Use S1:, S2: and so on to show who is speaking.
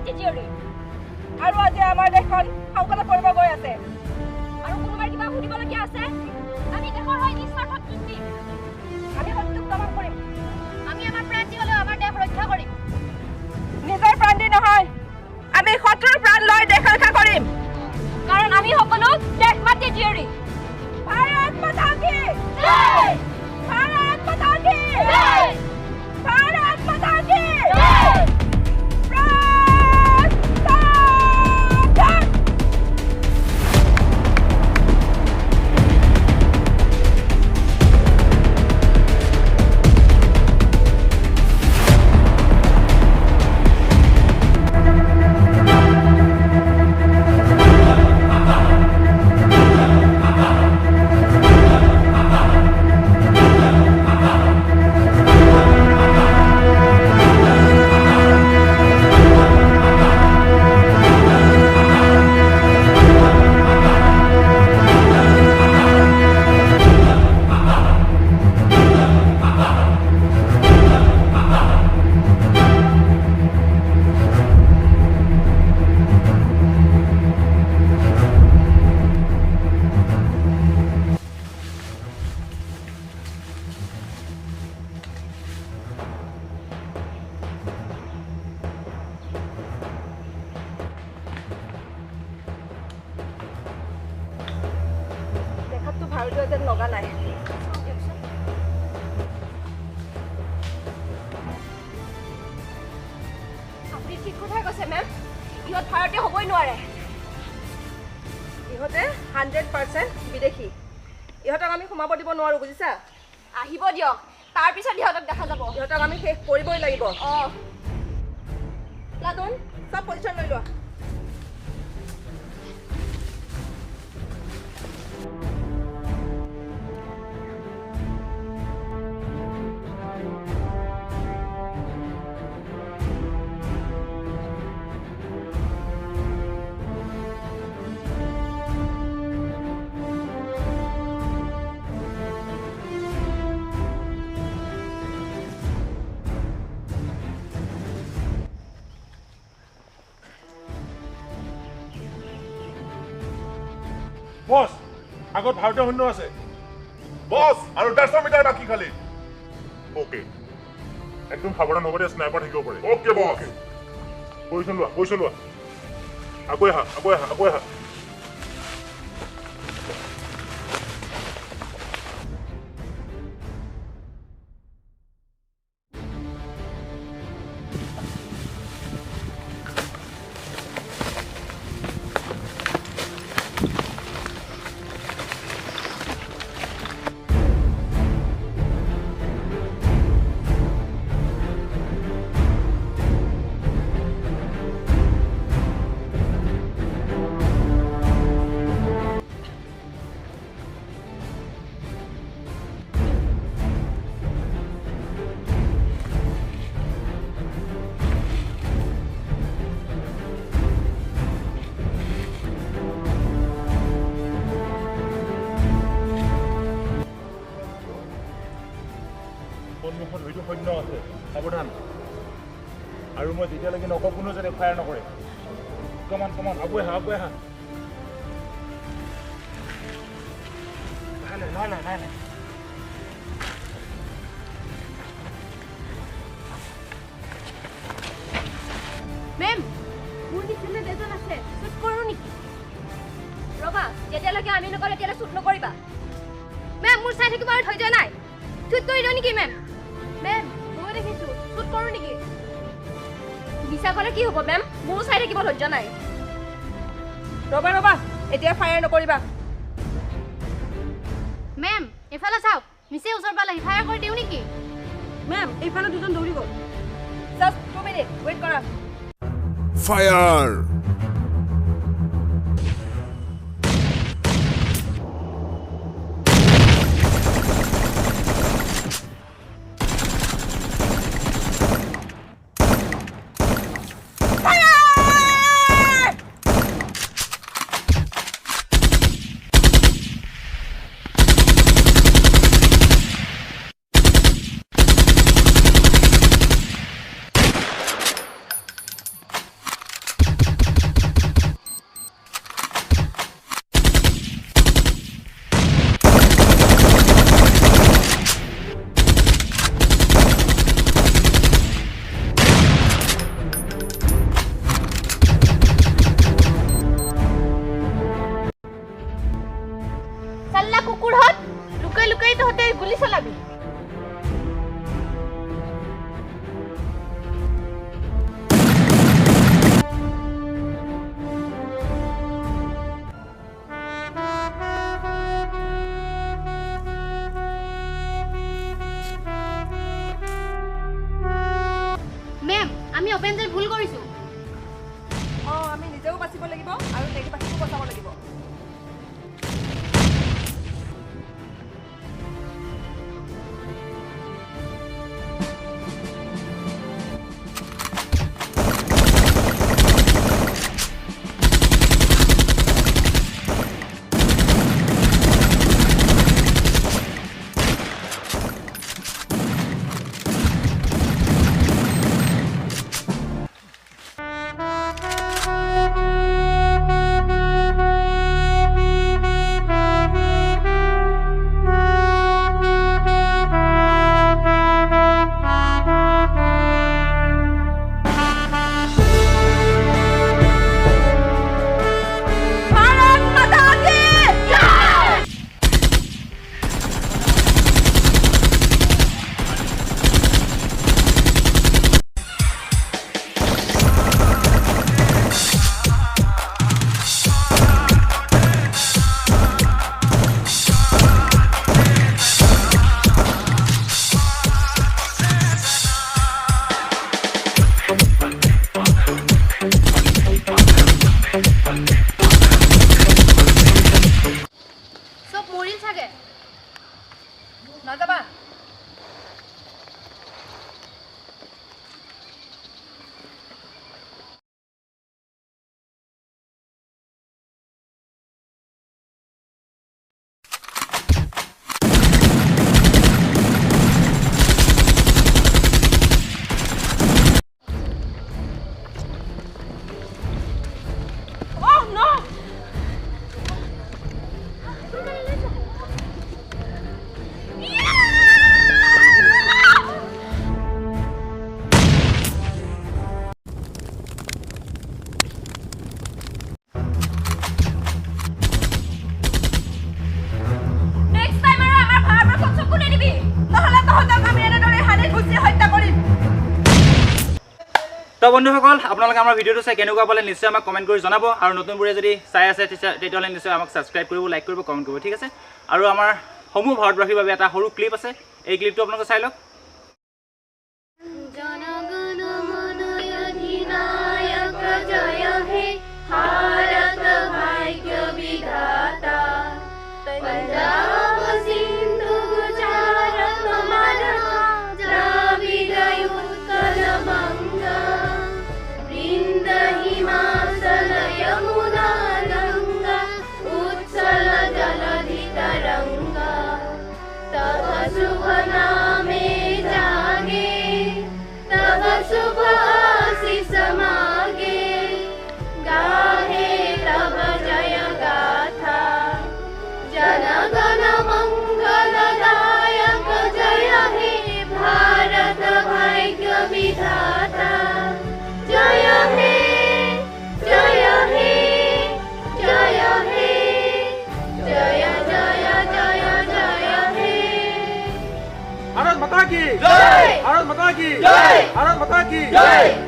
S1: মাটি জিয়ৰি আৰু আজি আমাৰ দেশখন সংকটত পৰিব গৈ আছে আৰু কোনোবাই কিবা সুধিবলগীয়া আছে আমি দেশৰ হৈ নিস্বাৰ্থত যুঁজ দিম আমি সত্যক দমন কৰিম আমি আমাৰ প্ৰাণ দি হ'লেও আমাৰ দেশ ৰক্ষা কৰিম নিজৰ প্ৰাণ দি নহয় আমি শত্ৰুৰ প্ৰাণ লৈ দেশ ৰক্ষা কৰিম কাৰণ আমি সকলো দেশ মাটি জিয়ৰি ভাৰত মাতা কি জয় ভাৰত মাতা কি জয় ভাৰত মাতা কি জয় ভাৰতীয় যেন লগা নাই আপুনি ঠিক কথাই কৈছে মেম ইহঁত ভাৰতীয় হ'বই নোৱাৰে ইহঁতে 100% বিদেশী ইহঁতক আমি সোমাব দিব নোৱাৰো বুজিছা আহিব দিয়ক তাৰপিছত ইহঁতক দেখা যাব ইহঁতক আমি শেষ কৰিবই লাগিব প্লাটুন সব পজিশ্যন লৈ লোৱা
S2: বস আগত ভাৰতীয় সৈন্য আছে বস আৰু 150 মিটাৰ বাকি খালি ওকে একদম সাৱধান হ'ব দে স্নাইপাৰ থাকিব পাৰে ওকে বস পজিশ্যন লোৱা আকৌ আহা সন্মুখত হয়তো সৈন্য আছে সাৱধান আৰু মই যেতিয়ালৈকে নকওঁ কোনো যাতে ফায়াৰ নকৰে কমান আগুৱাই আহা নাই
S1: মেম মোৰ নিচিনা এজন আছে শ্বুট কৰোঁ নেকি ৰবা যেতিয়ালৈকে আমি নকৰো তেতিয়ালৈ শ্বুট নকৰিবা মেম মোৰ চাই থাকিব আৰু ধৈৰ্য নাই শ্বুট কৰি দিওঁ নেকি মেম মই দেখিছোঁ শ্বুট কৰোঁ নেকি মিছা ক'লে কি হ'ব মেম মোৰো চাই থাকিব ধৈৰ্য নাই ৰবা এতিয়া ফায়াৰ নকৰিবা মেম এইফালে চাওক মিছে ওচৰ পালেহি ফায়াৰ কৰি দিওঁ নেকি মেম এইফালে দুজন দৌৰি গ'ল জাষ্ট 2 মিনিট ৱেইট কৰা
S3: ফায়াৰ
S1: অপেনজয় ভুল কৰিছো
S4: আমি নিজেও বাচিব লাগিব আৰু দেশবাসীকো বচাব লাগিব
S1: সব মৰিল চাগে নাযাবা
S5: তো বন্ধুসকল আপোনালোকে আমাৰ ভিডিঅ'টো চাই কেনেকুৱা পালে নিশ্চয় আমাক কমেণ্ট কৰি জনাব আৰু নতুনবোৰে যদি চাই আছে তেতিয়াহ'লে নিশ্চয় আমাক ছাবস্ক্ৰাইব কৰিব লাইক কৰিব কমেণ্ট কৰিব ঠিক আছে আৰু আমাৰ সমূহ ভাৰতবাসীৰ বাবে এটা সৰু ক্লিপ আছে এই ক্লিপটো আপোনালোকে চাই লওক
S1: জনগণ মন অধিনায়ক জয় হে ভাৰত ভাগ্য বিধাতা পঞ্জাব সিন্ধু গুজরাট মারাঠা দ্রাবিড় উৎকল গঙ্গা বৃন্দ হিমাচল যমুনা গঙ্গা উচ্ছল জলধি তরঙ্গা তব শুভ নামে জাগে तब शुभ आशीष मागे गाहे तब जय गाथा जनगण मंगलदायक जय हे भारत भाग्य विधाता जय हे जय हे जय हे जय जय जय जय हे
S5: भारत माता की जय भारत माता की जय भारत माता की जय